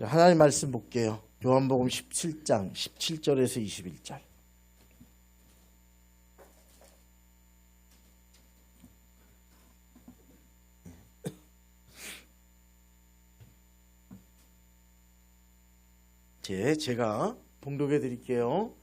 하나님 말씀 볼게요. 요한복음 17장 17절에서 21절. 제가 봉독해 드릴게요.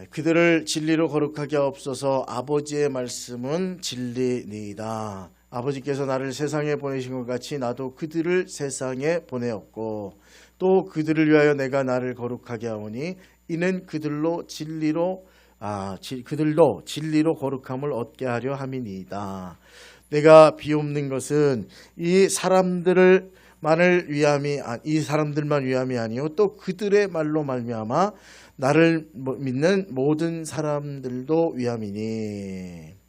그들을 진리로 거룩하게 하옵소서. 아버지의 말씀은 진리니이다. 아버지께서 나를 세상에 보내신 것 같이 나도 그들을 세상에 보내었고 또 그들을 위하여 내가 나를 거룩하게 하오니 이는 그들도 진리로 거룩함을 얻게 하려 함이니이다. 내가 비옵는 것은 이 사람들만 위함이 아니요 또 그들의 말로 말미암아 나를 믿는 모든 사람들도 위함이니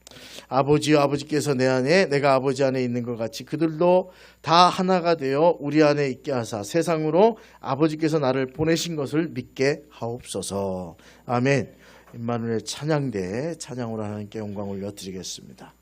아버지여 아버지께서 내 안에 내가 아버지 안에 있는 것 같이 그들도 다 하나가 되어 우리 안에 있게 하사 세상으로 아버지께서 나를 보내신 것을 믿게 하옵소서. 아멘. 임마누엘 찬양대 찬양으로 하나님께 영광을 올려드리겠습니다.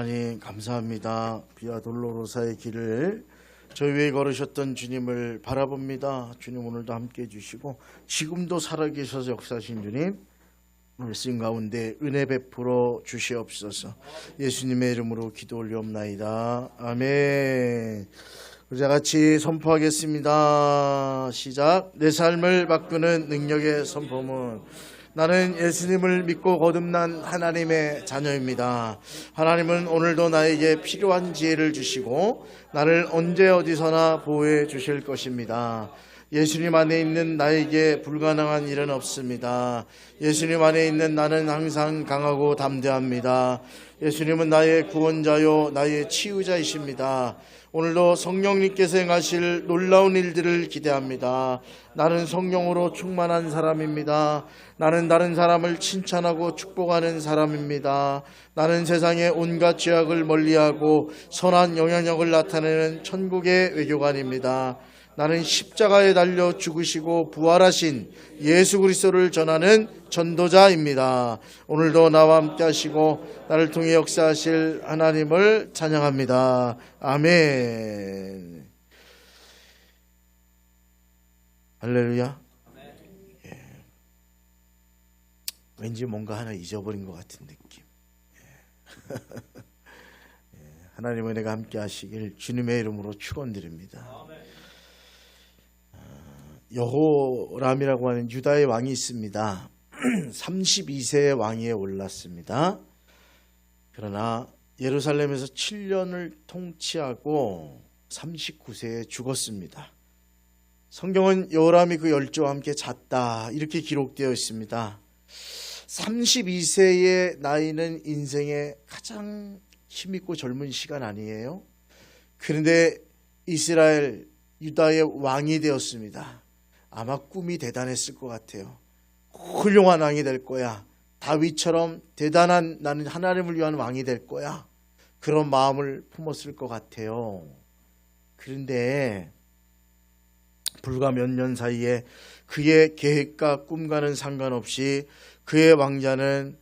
하나님 감사합니다. 비아 돌로로사의 길을 저희 위에 걸으셨던 주님을 바라봅니다. 주님 오늘도 함께해 주시고 지금도 살아계셔서 역사하신 주님 말씀 가운데 은혜 베풀어 주시옵소서. 예수님의 이름으로 기도 올리옵나이다. 아멘. 우리 같이 선포하겠습니다. 시작. 내 삶을 바꾸는 능력의 선포문. 나는 예수님을 믿고 거듭난 하나님의 자녀입니다. 하나님은 오늘도 나에게 필요한 지혜를 주시고 나를 언제 어디서나 보호해 주실 것입니다. 예수님 안에 있는 나에게 불가능한 일은 없습니다. 예수님 안에 있는 나는 항상 강하고 담대합니다. 예수님은 나의 구원자요 나의 치유자이십니다. 오늘도 성령님께서 행하실 놀라운 일들을 기대합니다. 나는 성령으로 충만한 사람입니다. 나는 다른 사람을 칭찬하고 축복하는 사람입니다. 나는 세상의 온갖 죄악을 멀리하고 선한 영향력을 나타내는 천국의 외교관입니다. 나는 십자가에 달려 죽으시고 부활하신 예수 그리스도를 전하는 전도자입니다. 오늘도 나와 함께 하시고 나를 통해 역사하실 하나님을 찬양합니다. 아멘. 할렐루야. 예. 왠지 뭔가 하나 잊어버린 것 같은 느낌. 예. 예. 하나님의 은혜가 함께 하시길 주님의 이름으로 축원드립니다. 여호람이라고 하는 유다의 왕이 있습니다. 32세의 왕위에 올랐습니다. 그러나 예루살렘에서 7년을 통치하고 39세에 죽었습니다. 성경은 여호람이 그 열조와 함께 잤다 이렇게 기록되어 있습니다. 32세의 나이는 인생의 가장 힘있고 젊은 시간 아니에요? 그런데 이스라엘 유다의 왕이 되었습니다. 아마 꿈이 대단했을 것 같아요. 훌륭한 왕이 될 거야. 다윗처럼 대단한 나는 하나님을 위한 왕이 될 거야. 그런 마음을 품었을 것 같아요. 그런데 불과 몇 년 사이에 그의 계획과 꿈과는 상관없이 그의 왕자는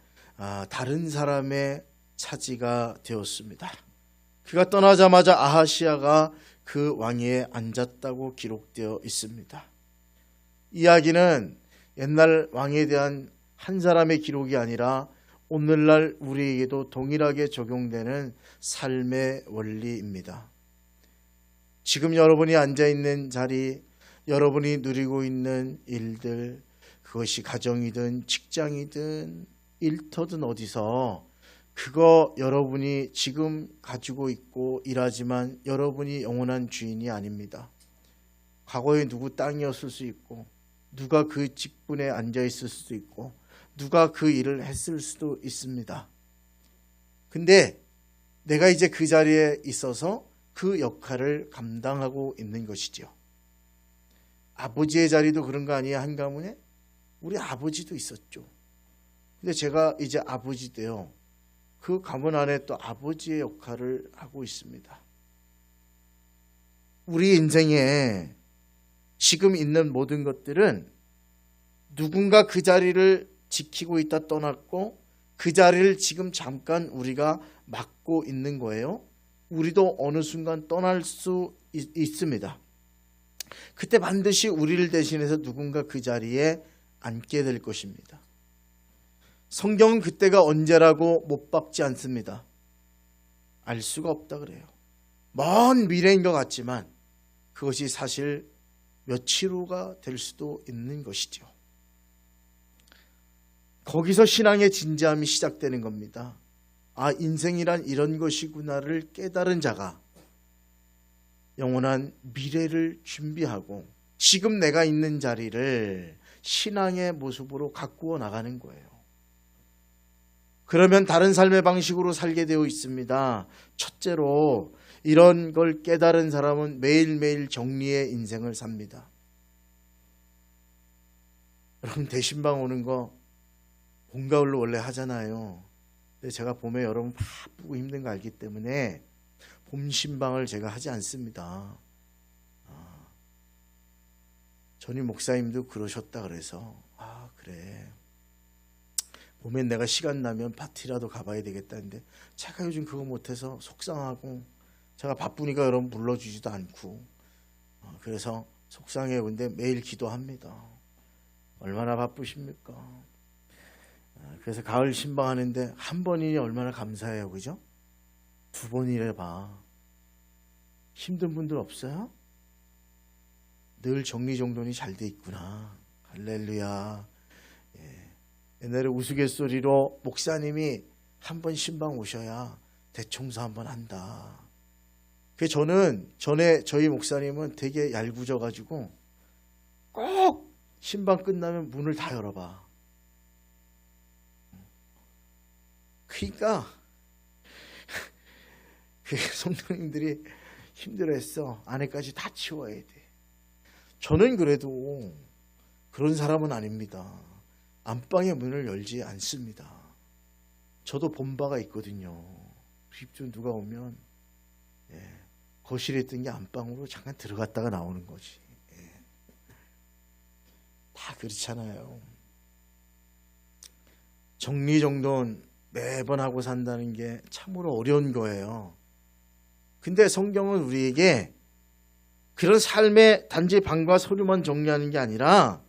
다른 사람의 차지가 되었습니다. 그가 떠나자마자 아하시아가 그 왕위에 앉았다고 기록되어 있습니다. 이야기는 옛날 왕에 대한 한 사람의 기록이 아니라 오늘날 우리에게도 동일하게 적용되는 삶의 원리입니다. 지금 여러분이 앉아있는 자리, 여러분이 누리고 있는 일들, 그것이 가정이든 직장이든 일터든 어디서 그거 여러분이 지금 가지고 있고 일하지만 여러분이 영원한 주인이 아닙니다. 과거에 누구 땅이었을 수 있고 누가 그 직분에 앉아 있을 수도 있고 누가 그 일을 했을 수도 있습니다. 근데 내가 이제 그 자리에 있어서 그 역할을 감당하고 있는 것이죠. 아버지의 자리도 그런 거 아니에요? 한 가문에? 우리 아버지도 있었죠. 근데 제가 이제 아버지 돼요. 그 가문 안에 또 아버지의 역할을 하고 있습니다. 우리 인생에 지금 있는 모든 것들은 누군가 그 자리를 지키고 있다 떠났고 그 자리를 지금 잠깐 우리가 맡고 있는 거예요. 우리도 어느 순간 떠날 수 있습니다. 그때 반드시 우리를 대신해서 누군가 그 자리에 앉게 될 것입니다. 성경은 그때가 언제라고 못 박지 않습니다. 알 수가 없다 그래요. 먼 미래인 것 같지만 그것이 사실 며칠 후가 될 수도 있는 것이죠. 거기서 신앙의 진지함이 시작되는 겁니다. 아, 인생이란 이런 것이구나를 깨달은 자가 영원한 미래를 준비하고 지금 내가 있는 자리를 신앙의 모습으로 가꾸어 나가는 거예요. 그러면 다른 삶의 방식으로 살게 되어 있습니다. 첫째로 이런 걸 깨달은 사람은 매일매일 정리의 인생을 삽니다. 여러분 대신방 오는 거 봄, 가을로 원래 하잖아요. 근데 제가 봄에 여러분 바쁘고 힘든 거 알기 때문에 봄 신방을 제가 하지 않습니다. 전임 목사님도 그러셨다 그래서 그래. 봄엔 내가 시간 나면 파티라도 가봐야 되겠다는데 제가 요즘 그거 못해서 속상하고 제가 바쁘니까 여러분 불러주지도 않고 그래서 속상해요. 근데 매일 기도합니다. 얼마나 바쁘십니까? 그래서 가을 신방하는데 한 번이니 얼마나 감사해요. 그죠? 두 번이래 봐. 힘든 분들 없어요? 늘 정리정돈이 잘 돼 있구나. 할렐루야. 옛날에 우스갯소리로 목사님이 한 번 신방 오셔야 대청소 한 번 한다. 저는 전에 저희 목사님은 되게 얄궂어가지고 꼭 신방 끝나면 문을 다 열어봐. 그러니까 그 성도님들이 힘들어했어. 안에까지 다 치워야 돼. 저는 그래도 그런 사람은 아닙니다. 안방의 문을 열지 않습니다. 저도 본 바가 있거든요. 집중 누가 오면 거실에 있던 게 안방으로 잠깐 들어갔다가 나오는 거지. 다 그렇잖아요. 정리정돈 매번 하고 산다는 게 참으로 어려운 거예요. 근데 성경은 우리에게 그런 삶의 단지 방과 서류만 정리하는 게 아니라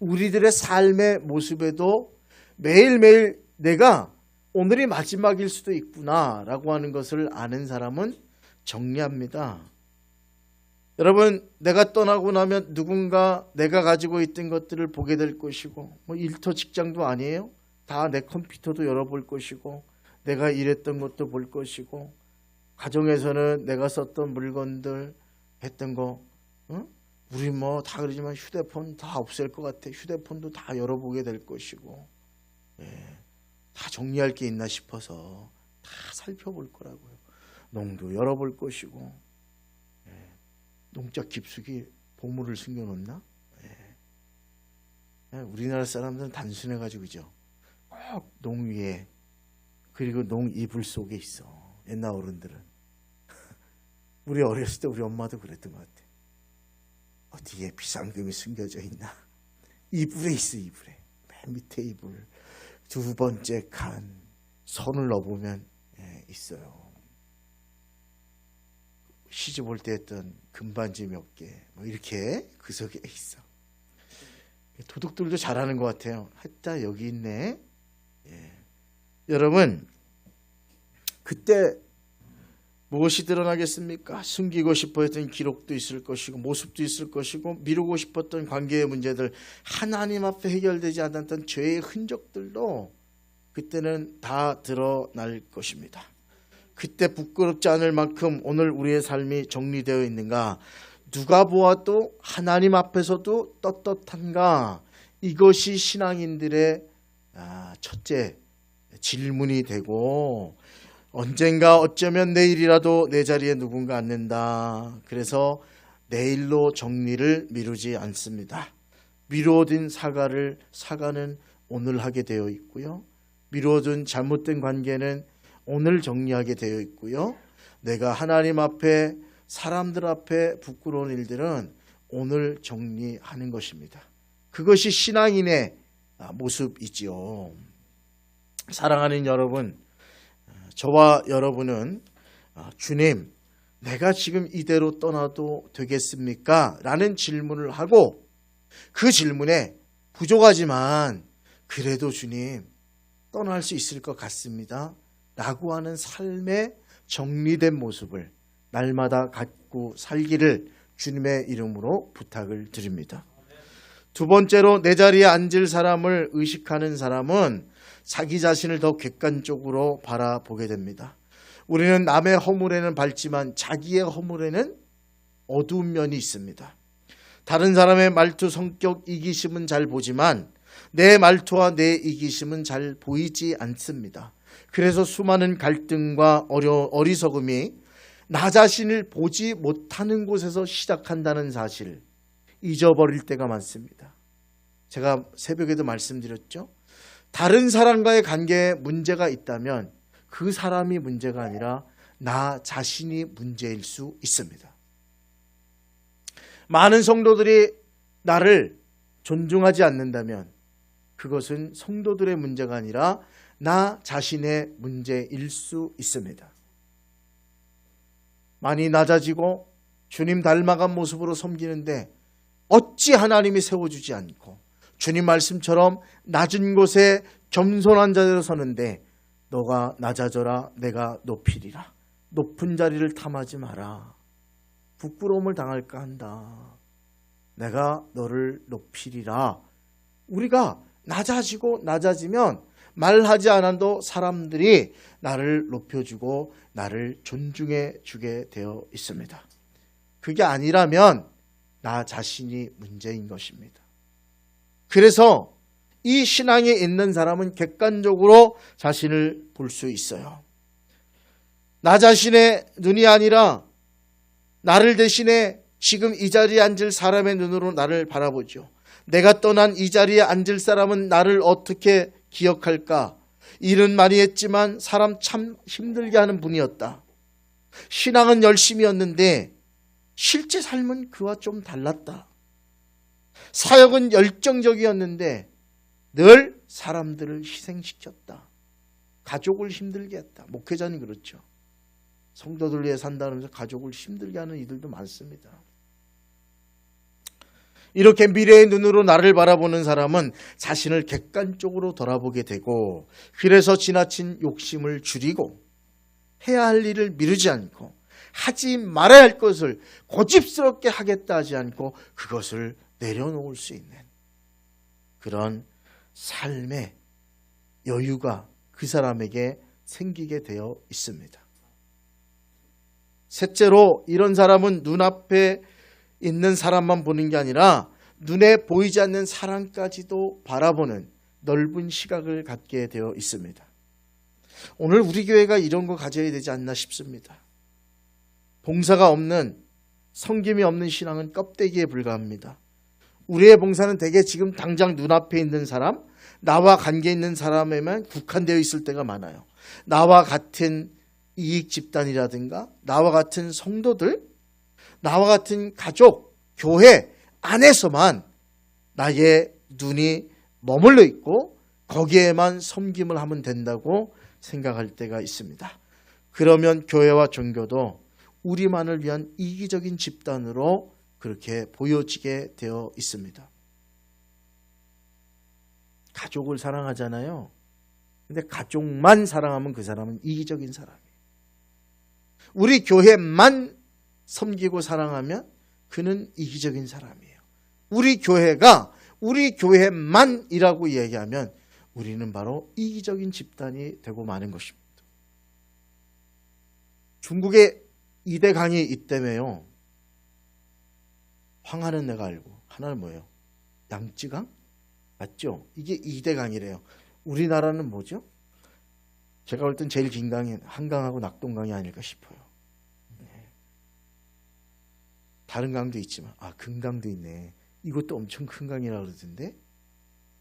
우리들의 삶의 모습에도 매일매일 내가 오늘이 마지막일 수도 있구나 라고 하는 것을 아는 사람은 정리합니다. 여러분, 내가 떠나고 나면 누군가 내가 가지고 있던 것들을 보게 될 것이고, 뭐 일터 직장도 아니에요. 다 내 컴퓨터도 열어볼 것이고, 내가 일했던 것도 볼 것이고, 가정에서는 내가 썼던 물건들 했던 거, 우리 뭐 다 그러지만 휴대폰 다 없앨 것 같아. 휴대폰도 다 열어보게 될 것이고, 다 정리할 게 있나 싶어서 다 살펴볼 거라고요. 농도 열어볼 것이고, 농작 깊숙이 보물을 숨겨놓나? 우리나라 사람들은 단순해가지고 그죠? 꼭 농 위에 그리고 농 이불 속에 있어. 옛날 어른들은. 우리 어렸을 때 우리 엄마도 그랬던 것 같아. 어디에 비상금이 숨겨져 있나? 이불에 있어. 이불에. 맨 밑에 이불. 두 번째 칸 손을 넣어보면 있어요. 시집 올 때 했던 금반지 몇 개, 뭐 이렇게 그 속에 있어. 도둑들도 잘하는 것 같아요. 했다 여기 있네. 여러분, 그때 무엇이 드러나겠습니까? 숨기고 싶어 했던 기록도 있을 것이고, 모습도 있을 것이고, 미루고 싶었던 관계의 문제들, 하나님 앞에 해결되지 않았던 죄의 흔적들도 그때는 다 드러날 것입니다. 그때 부끄럽지 않을 만큼 오늘 우리의 삶이 정리되어 있는가? 누가 보아도 하나님 앞에서도 떳떳한가? 이것이 신앙인들의 첫째 질문이 되고, 언젠가 어쩌면 내일이라도 내 자리에 누군가 앉는다. 그래서 내일로 정리를 미루지 않습니다. 미루어진 사과는 오늘 하게 되어 있고요. 미루어진 잘못된 관계는 오늘 정리하게 되어 있고요. 내가 하나님 앞에 사람들 앞에 부끄러운 일들은 오늘 정리하는 것입니다. 그것이 신앙인의 모습이지요. 사랑하는 여러분, 저와 여러분은 주님, 내가 지금 이대로 떠나도 되겠습니까? 라는 질문을 하고 그 질문에 부족하지만 그래도 주님 떠날 수 있을 것 같습니다. 라고 하는 삶의 정리된 모습을 날마다 갖고 살기를 주님의 이름으로 부탁을 드립니다. 두 번째로 내 자리에 앉을 사람을 의식하는 사람은 자기 자신을 더 객관적으로 바라보게 됩니다. 우리는 남의 허물에는 밝지만 자기의 허물에는 어두운 면이 있습니다. 다른 사람의 말투, 성격, 이기심은 잘 보지만 내 말투와 내 이기심은 잘 보이지 않습니다. 그래서 수많은 갈등과 어리석음이 나 자신을 보지 못하는 곳에서 시작한다는 사실 잊어버릴 때가 많습니다. 제가 새벽에도 말씀드렸죠. 다른 사람과의 관계에 문제가 있다면 그 사람이 문제가 아니라 나 자신이 문제일 수 있습니다. 많은 성도들이 나를 존중하지 않는다면 그것은 성도들의 문제가 아니라 나 자신의 문제일 수 있습니다. 많이 낮아지고 주님 닮아간 모습으로 섬기는데 어찌 하나님이 세워주지 않고 주님 말씀처럼 낮은 곳에 겸손한 자리로 서는데 너가 낮아져라 내가 높이리라. 높은 자리를 탐하지 마라. 부끄러움을 당할까 한다. 내가 너를 높이리라. 우리가 낮아지면 말하지 않아도 사람들이 나를 높여주고 나를 존중해 주게 되어 있습니다. 그게 아니라면 나 자신이 문제인 것입니다. 그래서 이 신앙에 있는 사람은 객관적으로 자신을 볼 수 있어요. 나 자신의 눈이 아니라 나를 대신해 지금 이 자리에 앉을 사람의 눈으로 나를 바라보죠. 내가 떠난 이 자리에 앉을 사람은 나를 어떻게 기억할까? 일은 많이 했지만 사람 참 힘들게 하는 분이었다. 신앙은 열심이었는데 실제 삶은 그와 좀 달랐다. 사역은 열정적이었는데 늘 사람들을 희생시켰다. 가족을 힘들게 했다. 목회자는 그렇죠. 성도들 위해 산다면서 가족을 힘들게 하는 이들도 많습니다. 이렇게 미래의 눈으로 나를 바라보는 사람은 자신을 객관적으로 돌아보게 되고, 그래서 지나친 욕심을 줄이고 해야 할 일을 미루지 않고 하지 말아야 할 것을 고집스럽게 하겠다 하지 않고 그것을 내려놓을 수 있는 그런 삶의 여유가 그 사람에게 생기게 되어 있습니다. 셋째로, 이런 사람은 눈앞에 있는 사람만 보는 게 아니라 눈에 보이지 않는 사람까지도 바라보는 넓은 시각을 갖게 되어 있습니다. 오늘 우리 교회가 이런 거 가져야 되지 않나 싶습니다. 봉사가 없는, 섬김이 없는 신앙은 껍데기에 불과합니다. 우리의 봉사는 대개 지금 당장 눈앞에 있는 사람, 나와 관계 있는 사람에만 국한되어 있을 때가 많아요. 나와 같은 이익 집단이라든가 나와 같은 성도들, 나와 같은 가족, 교회 안에서만 나의 눈이 머물러 있고 거기에만 섬김을 하면 된다고 생각할 때가 있습니다. 그러면 교회와 종교도 우리만을 위한 이기적인 집단으로 그렇게 보여지게 되어 있습니다. 가족을 사랑하잖아요. 근데 가족만 사랑하면 그 사람은 이기적인 사람이에요. 우리 교회만 섬기고 사랑하면 그는 이기적인 사람이에요. 우리 교회가 우리 교회만이라고 얘기하면 우리는 바로 이기적인 집단이 되고 마는 것입니다. 중국에 2대 강이 있다며요. 황하는 내가 알고, 하나는 뭐예요? 양쯔강? 맞죠? 이게 2대 강이래요. 우리나라는 뭐죠? 제가 볼 땐 제일 긴 강이 한강하고 낙동강이 아닐까 싶어요. 다른 강도 있지만, 금강도 있네. 이것도 엄청 큰 강이라 그러던데,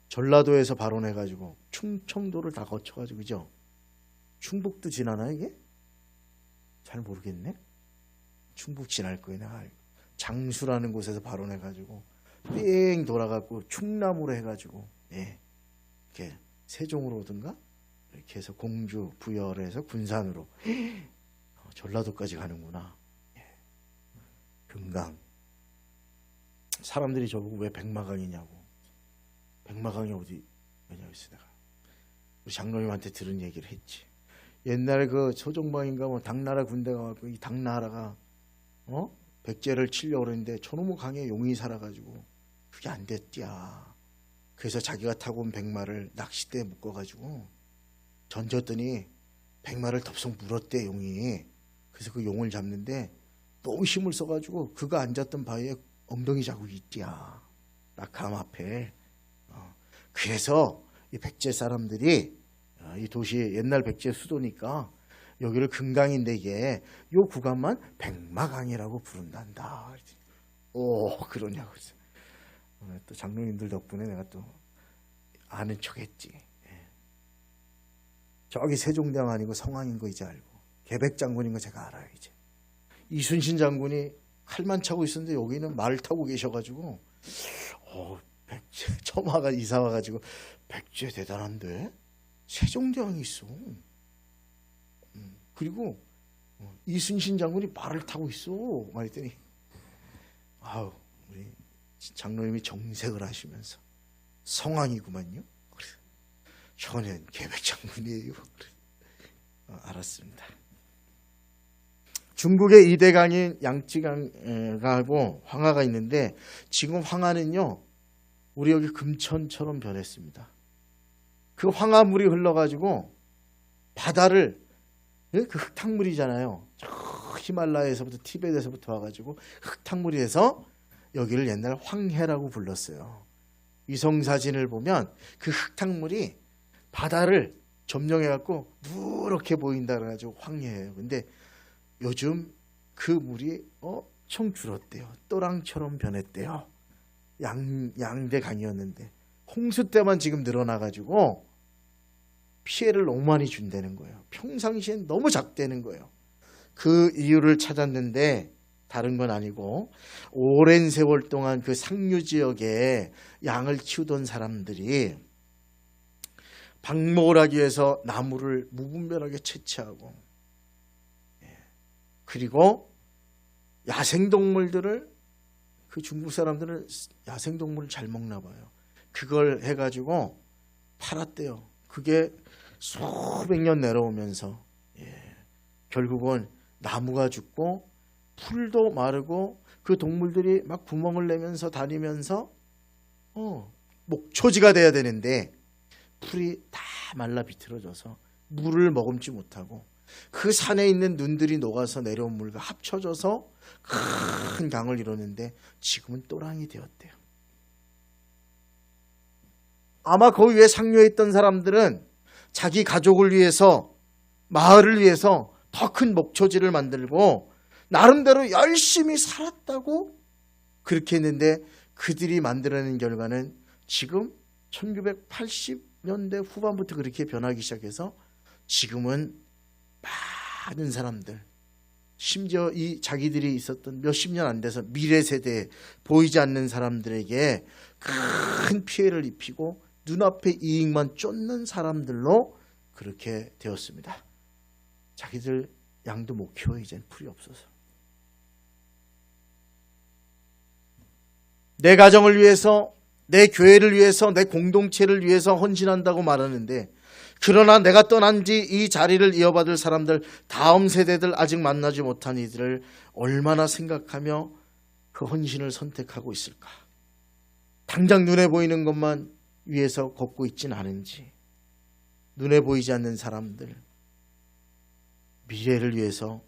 전라도에서 발원해가지고 충청도를 다 거쳐가지고, 그죠? 충북도 지나나 이게? 잘 모르겠네. 충북 지날 거예요. 내가 알고. 장수라는 곳에서 발원해가지고 뺑 돌아가고 충남으로 해가지고, 이렇게 세종으로 오든가 이렇게 해서 공주 부여를 해서 군산으로 전라도까지 가는구나. 금강. 사람들이 저보고 왜 백마강이냐고. 백마강이 어디 왜냐고 했어. 내가 우리 장로님한테 들은 얘기를 했지. 옛날에 그 소종방인가 뭐 당나라 군대가 와서 이 당나라가 백제를 치려고 그랬는데 저놈의 강에 용이 살아가지고 그게 안 됐디야. 그래서 자기가 타고 온 백마를 낚싯대에 묶어가지고 던졌더니 백마를 덥석 물었대, 용이. 그래서 그 용을 잡는데 너무 힘을 써가지고 그가 앉았던 바위에 엉덩이 자국이 있디야. 낙함 앞에. 그래서 이 백제 사람들이 이 도시 옛날 백제 수도니까 여기를 금강인데 이게 요 구간만 백마강이라고 부른단다. 오, 그러냐고. 또 장로님들 덕분에 내가 또 아는 척했지. 저기 세종대왕 아니고 성왕인 거 이제 알고, 계백장군인 거 제가 알아요 이제. 이순신 장군이 칼만 차고 있었는데 여기는 말을 타고 계셔가지고, 백제 처음 이사 와가지고 백제 대단한데 세종대왕이 있어. 그리고 이순신 장군이 말을 타고 있어. 말했더니 우리 장로님이 정색을 하시면서 성왕이구만요. 저는 계백장군이에요. 알았습니다. 중국의 2대 강인 양쯔강하고 황하가 있는데 지금 황하는요 우리 여기 금천처럼 변했습니다. 그 황하물이 흘러가지고 바다를, 그 흙탕물이잖아요. 저 히말라야에서부터 티베트에서부터 와가지고 흙탕물이 해서 여기를 옛날 황해라고 불렀어요. 위성 사진을 보면 그 흙탕물이 바다를 점령해갖고 누렇게 보인다 그래가지고 황해예요. 근데 요즘 그 물이 엄청 줄었대요. 또랑처럼 변했대요. 양대 강이었는데 홍수 때만 지금 늘어나가지고 피해를 너무 많이 준다는 거예요. 평상시엔 너무 작다는 거예요. 그 이유를 찾았는데 다른 건 아니고 오랜 세월 동안 그 상류 지역에 양을 키우던 사람들이 방목을 하기 위해서 나무를 무분별하게 채취하고 그리고 야생동물들을 그 중국 사람들은 야생동물을 잘 먹나 봐요. 그걸 해가지고 팔았대요. 그게 수백 년 내려오면서 결국은 나무가 죽고 풀도 마르고 그 동물들이 막 구멍을 내면서 다니면서 목초지가 돼야 되는데 풀이 다 말라 비틀어져서 물을 머금지 못하고 그 산에 있는 눈들이 녹아서 내려온 물과 합쳐져서 큰 강을 이루는데 지금은 또랑이 되었대요. 아마 거기 위에 상류에 있던 사람들은 자기 가족을 위해서 마을을 위해서 더 큰 목초지를 만들고 나름대로 열심히 살았다고 그렇게 했는데 그들이 만들어낸 결과는 지금 1980년대 후반부터 그렇게 변하기 시작해서 지금은 많은 사람들 심지어 이 자기들이 있었던 몇십 년 안 돼서 미래 세대에 보이지 않는 사람들에게 큰 피해를 입히고 눈앞에 이익만 쫓는 사람들로 그렇게 되었습니다. 자기들 양도 못 키워 이젠 풀이 없어서. 내 가정을 위해서 내 교회를 위해서 내 공동체를 위해서 헌신한다고 말하는데 그러나 내가 떠난 지 이 자리를 이어받을 사람들 다음 세대들 아직 만나지 못한 이들을 얼마나 생각하며 그 헌신을 선택하고 있을까. 당장 눈에 보이는 것만 위해서 걷고 있진 않은지 눈에 보이지 않는 사람들 미래를 위해서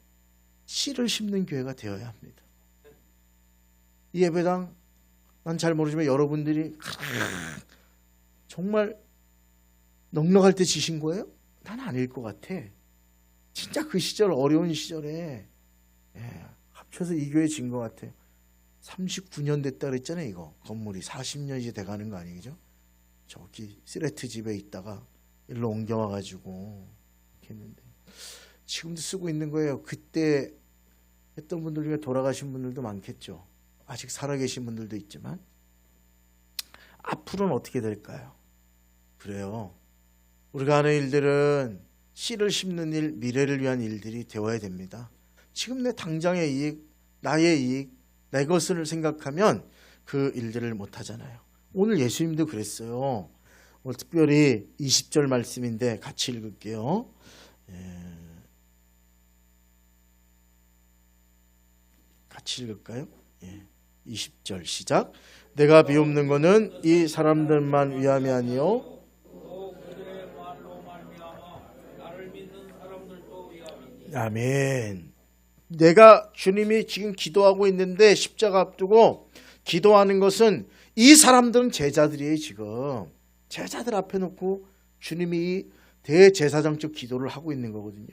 씨를 심는 교회가 되어야 합니다. 이 예배당 난 잘 모르지만 여러분들이 정말 넉넉할 때 지신 거예요? 난 아닐 것 같아. 진짜 그 시절 어려운 시절에 합쳐서 이 교회 진 것 같아요. 39년 됐다 그랬잖아요. 이거 건물이 40년 이제 돼가는 거 아니죠? 저기 시레트 집에 있다가 일로 옮겨와가지고 이렇게 했는데 지금도 쓰고 있는 거예요. 그때 했던 분들 중에 돌아가신 분들도 많겠죠. 아직 살아계신 분들도 있지만 앞으로는 어떻게 될까요? 그래요. 우리가 하는 일들은 씨를 심는 일, 미래를 위한 일들이 되어야 됩니다. 지금 내 당장의 이익, 나의 이익, 내 것을 생각하면 그 일들을 못하잖아요. 오늘 예수님도 그랬어요. 오늘 특별히 20절 말씀인데 같이 읽을게요. 같이 읽을까요? 20절 시작. 내가 비옵는 것은 이 사람들만 위함이 아니요 아멘. 내가 주님이 지금 기도하고 있는데 십자가 앞두고 기도하는 것은 이 사람들은 제자들이에요. 지금 제자들 앞에 놓고 주님이 대제사장적 기도를 하고 있는 거거든요.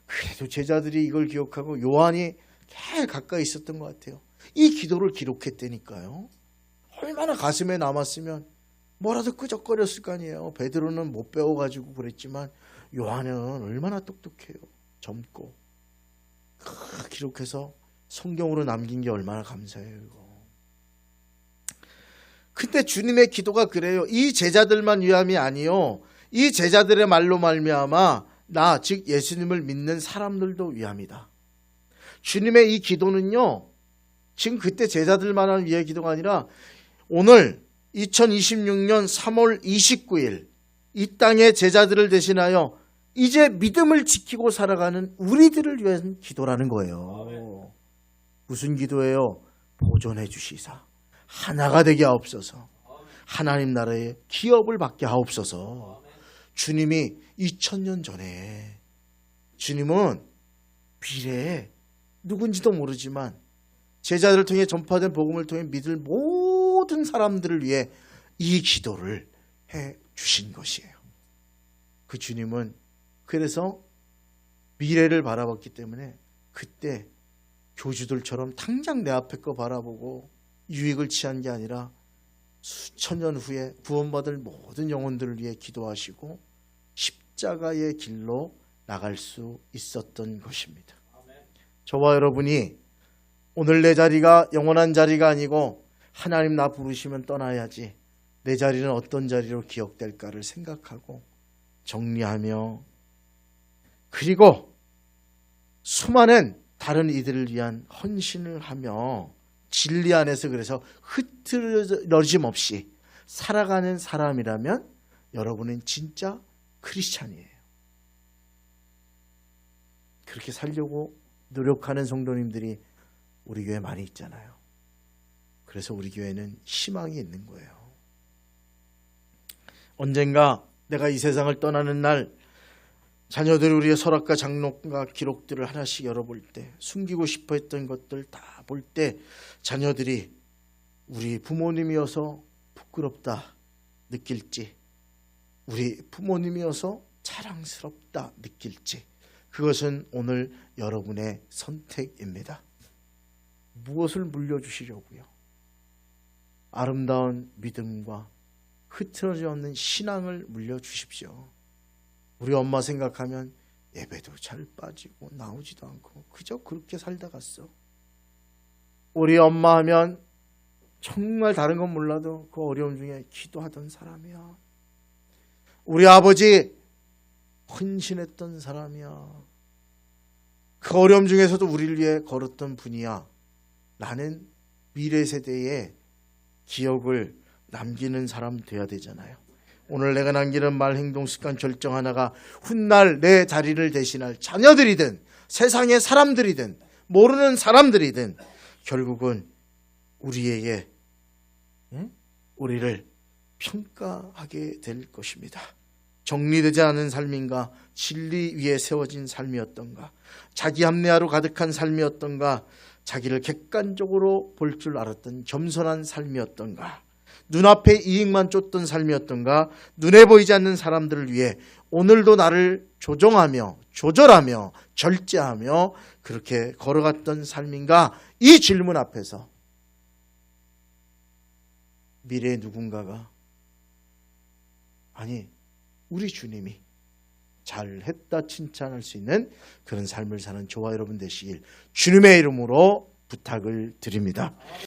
그래도 제자들이 이걸 기억하고 요한이 제일 가까이 있었던 것 같아요. 이 기도를 기록했다니까요. 얼마나 가슴에 남았으면 뭐라도 끄적거렸을 거 아니에요. 베드로는 못 배워가지고 그랬지만 요한은 얼마나 똑똑해요. 젊고 기록해서 성경으로 남긴 게 얼마나 감사해요. 이거. 근데 주님의 기도가 그래요. 이 제자들만 위함이 아니요 이 제자들의 말로 말미암아 나 즉 예수님을 믿는 사람들도 위함이다. 주님의 이 기도는요 지금 그때 제자들만한 위의 기도가 아니라 오늘 2026년 3월 29일 이 땅의 제자들을 대신하여 이제 믿음을 지키고 살아가는 우리들을 위한 기도라는 거예요. 무슨 기도예요? 보존해 주시사 하나가 되게 하옵소서. 하나님 나라의 기업을 받게 하옵소서. 주님이 2000년 전에 주님은 미래에 누군지도 모르지만 제자들을 통해 전파된 복음을 통해 믿을 모든 사람들을 위해 이 기도를 해 주신 것이에요. 그 주님은 그래서 미래를 바라봤기 때문에 그때 교주들처럼 당장 내 앞에 거 바라보고 유익을 취한 게 아니라 수천 년 후에 구원받을 모든 영혼들을 위해 기도하시고 십자가의 길로 나갈 수 있었던 것입니다. 저와 여러분이 오늘 내 자리가 영원한 자리가 아니고 하나님 나 부르시면 떠나야지 내 자리는 어떤 자리로 기억될까를 생각하고 정리하며 그리고 수많은 다른 이들을 위한 헌신을 하며 진리 안에서 그래서 흐트러짐 없이 살아가는 사람이라면 여러분은 진짜 크리스찬이에요. 그렇게 살려고 노력하는 성도님들이 우리 교회 많이 있잖아요. 그래서 우리 교회는 희망이 있는 거예요. 언젠가 내가 이 세상을 떠나는 날 자녀들이 우리의 서랍과 장록과 기록들을 하나씩 열어볼 때 숨기고 싶어 했던 것들 다 볼 때 자녀들이 우리 부모님이어서 부끄럽다 느낄지 우리 부모님이어서 자랑스럽다 느낄지 그것은 오늘 여러분의 선택입니다. 무엇을 물려주시려고요? 아름다운 믿음과 흐트러져 없는 신앙을 물려주십시오. 우리 엄마 생각하면 예배도 잘 빠지고 나오지도 않고 그저 그렇게 살다 갔어. 우리 엄마 하면 정말 다른 건 몰라도 그 어려움 중에 기도하던 사람이야. 우리 아버지 헌신했던 사람이야. 그 어려움 중에서도 우리를 위해 걸었던 분이야. 나는 미래 세대에 기억을 남기는 사람 돼야 되잖아요. 오늘 내가 남기는 말, 행동, 습관, 결정 하나가 훗날 내 자리를 대신할 자녀들이든 세상의 사람들이든 모르는 사람들이든 결국은 우리에게 우리를 평가하게 될 것입니다. 정리되지 않은 삶인가, 진리 위에 세워진 삶이었던가, 자기 합리화로 가득한 삶이었던가, 자기를 객관적으로 볼 줄 알았던 겸손한 삶이었던가, 눈앞에 이익만 쫓던 삶이었던가, 눈에 보이지 않는 사람들을 위해 오늘도 나를 조정하며 조절하며 절제하며 그렇게 걸어갔던 삶인가? 이 질문 앞에서 미래의 누군가가 아니 우리 주님이 잘했다 칭찬할 수 있는 그런 삶을 사는 저와 여러분 되시길 주님의 이름으로 부탁을 드립니다.